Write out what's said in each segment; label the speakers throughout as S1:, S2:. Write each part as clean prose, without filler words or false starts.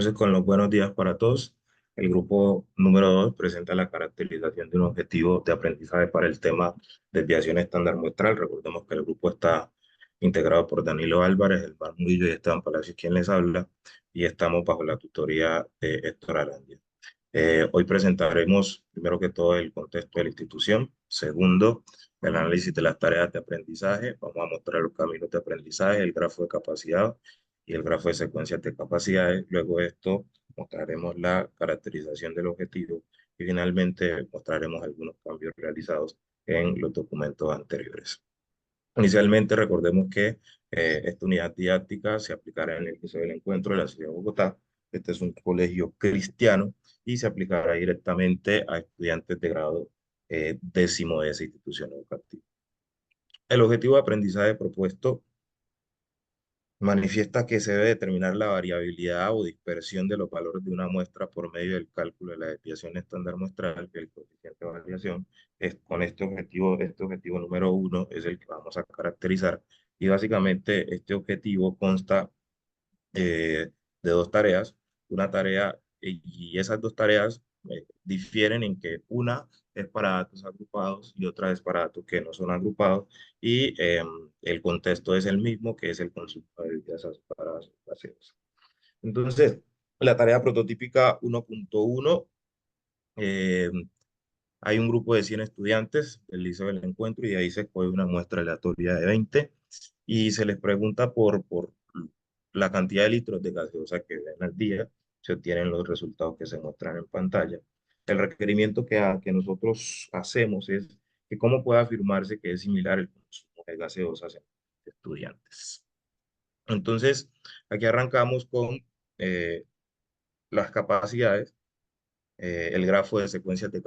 S1: Entonces, con los buenos días para todos, el grupo número 2 presenta la caracterización de un objetivo de aprendizaje para el tema desviación estándar muestral. Recordemos que el grupo está integrado por Danilo Álvarez, Elmar Murillo y Esteban Palacios, quien les habla, y estamos bajo la tutoría de Héctor Arandia. Hoy presentaremos, primero que todo, el contexto de la institución. Segundo, el análisis de las tareas de aprendizaje. Vamos a mostrar los caminos de aprendizaje, el grafo de capacidad y el grafo de secuencias de capacidades. Luego de esto, mostraremos la caracterización del objetivo y finalmente mostraremos algunos cambios realizados en los documentos anteriores. Inicialmente, recordemos que esta unidad didáctica se aplicará en el Liceo del Encuentro de la Ciudad de Bogotá. Este es un colegio cristiano y se aplicará directamente a estudiantes de grado décimo de esa institución educativa. El objetivo de aprendizaje propuesto manifiesta que se debe determinar la variabilidad o dispersión de los valores de una muestra por medio del cálculo de la desviación estándar muestral, que es el coeficiente de variación. Con este objetivo número uno es el que vamos a caracterizar. Y básicamente este objetivo consta de dos tareas. Una tarea, y esas dos tareas difieren en que una es para datos agrupados y otra es para datos que no son agrupados, y el contexto es el mismo, que es el consumo de bebidas azucaradas o gaseosas. Entonces, la tarea prototípica 1.1, eh, hay un grupo de 100 estudiantes del Liceo del Encuentro y de ahí se escoge una muestra aleatoria de 20 y se les pregunta por la cantidad de litros de gaseosa que beben al día. Se obtienen los resultados que se muestran en pantalla. El requerimiento que nosotros hacemos es que cómo puede afirmarse que es similar el consumo de gaseosas en estudiantes. Entonces, aquí arrancamos con eh, las capacidades, el grafo de secuencias de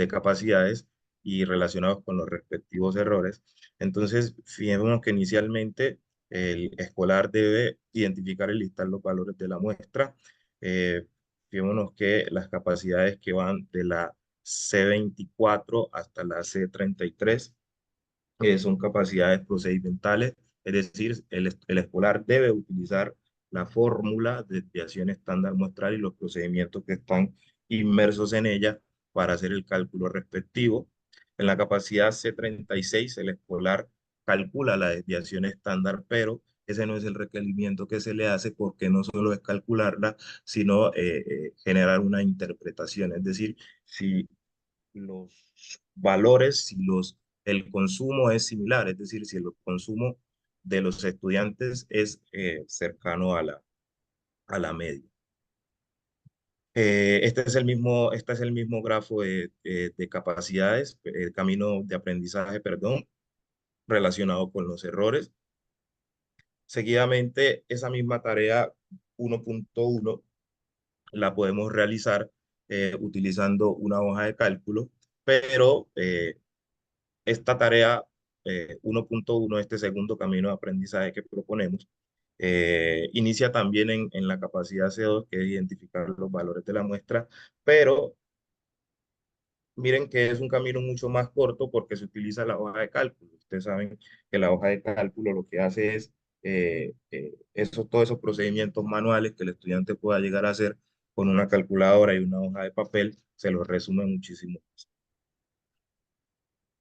S1: capacidades y relacionados con los respectivos errores. Entonces, fijémonos que inicialmente el escolar debe identificar y listar los valores de la muestra. Eh, Fijémonos que las capacidades que van de la C24 hasta la C33 son capacidades procedimentales, es decir, el escolar debe utilizar la fórmula de desviación estándar muestral y los procedimientos que están inmersos en ella para hacer el cálculo respectivo. En la capacidad C36, el escolar calcula la desviación estándar, pero ese no es el requerimiento que se le hace porque no solo es calcularla, sino generar una interpretación. Es decir, si los valores, el consumo es similar, es decir, si el consumo de los estudiantes es cercano a la media. Este es el mismo grafo de capacidades, el camino de aprendizaje, perdón, relacionado con los errores. Seguidamente, esa misma tarea 1.1 la podemos realizar utilizando una hoja de cálculo, pero esta tarea 1.1, este segundo camino de aprendizaje que proponemos, inicia también en la capacidad C2, que es identificar los valores de la muestra, pero miren que es un camino mucho más corto porque se utiliza la hoja de cálculo. Ustedes saben que la hoja de cálculo lo que hace es todos esos procedimientos manuales que el estudiante pueda llegar a hacer con una calculadora y una hoja de papel, se los resume muchísimo.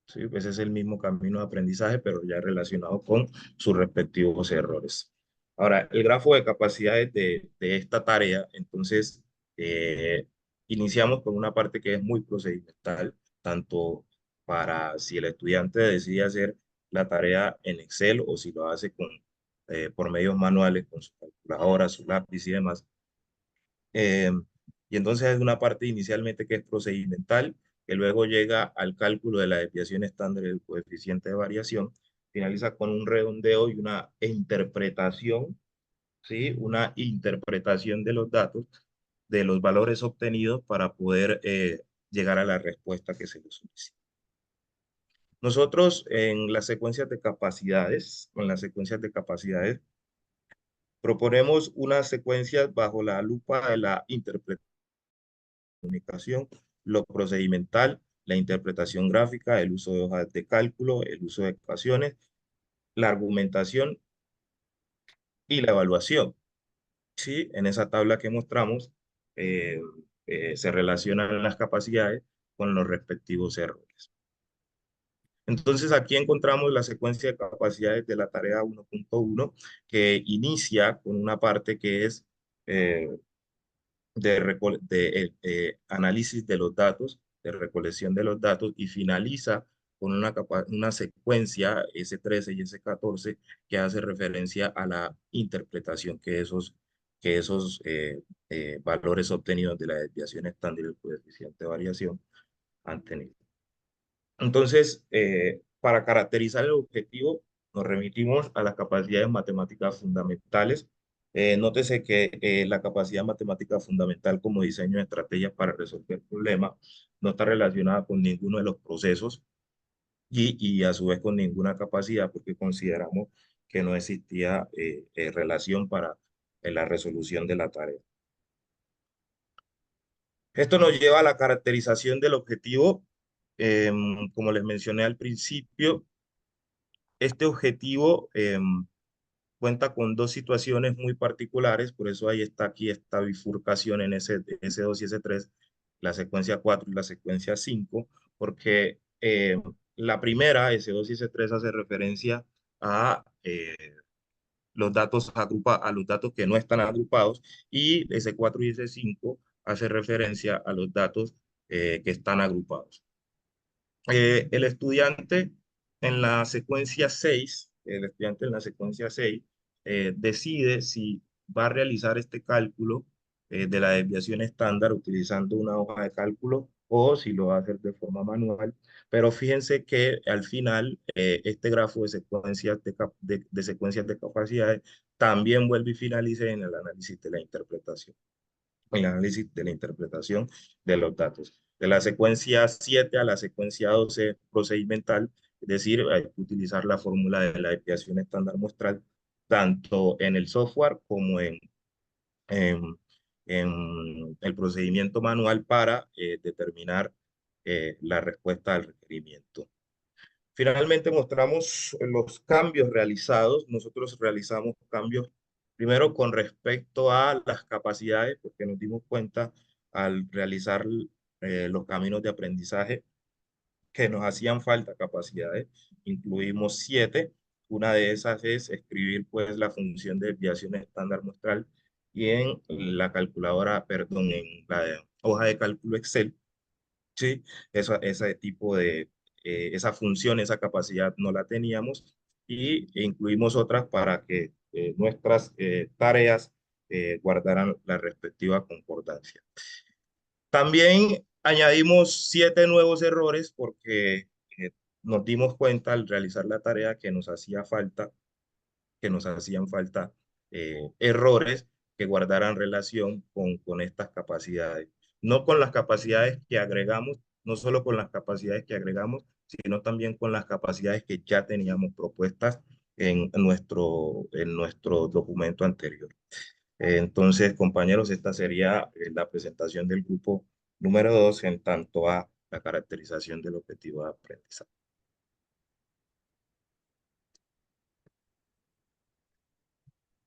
S1: ¿Sí? Ese es el mismo camino de aprendizaje, pero ya relacionado con sus respectivos errores. Ahora, el grafo de capacidades de esta tarea, entonces, iniciamos con una parte que es muy procedimental, tanto para si el estudiante decide hacer la tarea en Excel o si lo hace por medios manuales, con su calculadora, su lápiz y demás. Eh, y entonces es una parte inicialmente que es procedimental, que luego llega al cálculo de la desviación estándar del coeficiente de variación, finaliza con un redondeo y una interpretación, ¿sí? Una interpretación de los datos, de los valores obtenidos para poder llegar a la respuesta que se le solicita. Nosotros en las secuencias de capacidades, proponemos unas secuencias bajo la lupa de la interpretación, comunicación, lo procedimental, la interpretación gráfica, el uso de hojas de cálculo, el uso de ecuaciones, la argumentación y la evaluación. Sí, en esa tabla que mostramos eh, se relacionan las capacidades con los respectivos errores. Entonces aquí encontramos la secuencia de capacidades de la tarea 1.1 que inicia con una parte que es eh, de análisis de los datos, de recolección de los datos y finaliza con una secuencia S13 y S14 que hace referencia a la interpretación que esos valores obtenidos de la desviación estándar y el coeficiente de variación han tenido. Entonces, para caracterizar el objetivo, nos remitimos a las capacidades matemáticas fundamentales. Nótese que la capacidad matemática fundamental como diseño de estrategias para resolver problemas no está relacionada con ninguno de los procesos y a su vez con ninguna capacidad porque consideramos que no existía relación para la resolución de la tarea. Esto nos lleva a la caracterización del objetivo. Como les mencioné al principio, este objetivo cuenta con dos situaciones muy particulares, por eso ahí está aquí esta bifurcación en S2 y S3, la secuencia 4 y la secuencia 5, porque la primera, S2 y S3, hace referencia a a los datos que no están agrupados, y S4 y S5 hace referencia a los datos que están agrupados. El estudiante en la secuencia 6, el estudiante en la secuencia 6 decide si va a realizar este cálculo de la desviación estándar utilizando una hoja de cálculo o si lo va a hacer de forma manual. Pero fíjense que al final este grafo de secuencias de secuencias de capacidades también vuelve y finaliza en el análisis de la interpretación de los datos. De la secuencia 7 a la secuencia 12 procedimental, es decir, hay que utilizar la fórmula de la desviación estándar muestral tanto en el software como en, en el procedimiento manual para determinar la respuesta al requerimiento. Finalmente mostramos los cambios realizados. Nosotros realizamos cambios primero con respecto a las capacidades, porque nos dimos cuenta al realizar los caminos de aprendizaje que nos hacían falta capacidades. Incluimos 7. Una de esas es escribir pues la función de desviación estándar muestral y en la calculadora, perdón, en la hoja de cálculo Excel. Sí, ese tipo esa función, esa capacidad no la teníamos e incluimos otras para que nuestras tareas guardaran la respectiva concordancia. También añadimos 7 nuevos errores porque nos dimos cuenta al realizar la tarea que nos hacían falta errores que guardaran relación con estas capacidades. No con las capacidades que agregamos, no solo con las capacidades que agregamos, sino también con las capacidades que ya teníamos propuestas en nuestro documento anterior. Entonces, compañeros, esta sería la presentación del grupo número 2 en tanto a la caracterización del objetivo de aprendizaje.